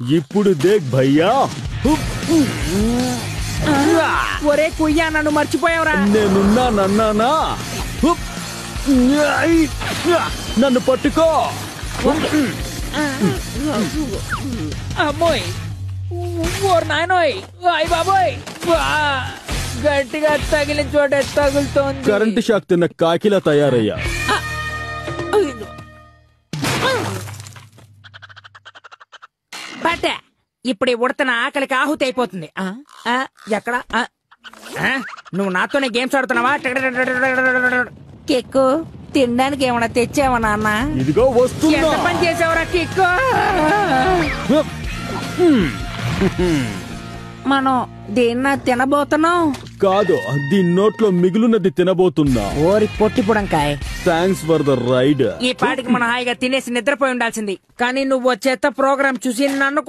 ఇప్పుడు దేక్ భయ్యా. ఒరే కుయ్యా నన్ను మర్చిపోయావురా. నేనున్నానన్నానా? నన్ను పట్టుకో. అమ్మోయ్ ఓర్ నాయనోయ్ అయ్ బాబోయ్ గట్టిగా తగిలిన చోట తగులుతోంది. కరెంటు షాక్ తిన్న కాకిలా తయారయ్యా. బట్ట ఇప్పుడు ఉడతన ఆకలికి ఆహుతి అయిపోతుంది. ఎక్కడ నువ్వు నాతోనే గేమ్స్ ఆడుతున్నావా? కిక్కు తినడానికి ఏమన్నా తెచ్చావా నాన్న? ఇదిగో వస్తున్నా. ఎంత పని చేసావురా కిక్కు? మనం దీన్న తినబోతున్నాం కాదు, దీని నోట్లో మిగులున్నది తినబోతున్నా. ఓరి పొట్టి పుడంకాయ. Thanks for the ride. ఈ పాటికి మనం హాయిగా తినేసి నిద్రపోయి ఉండాల్సింది. కానీ నువ్వు చెత్త ప్రోగ్రామ్ చూసి నన్ను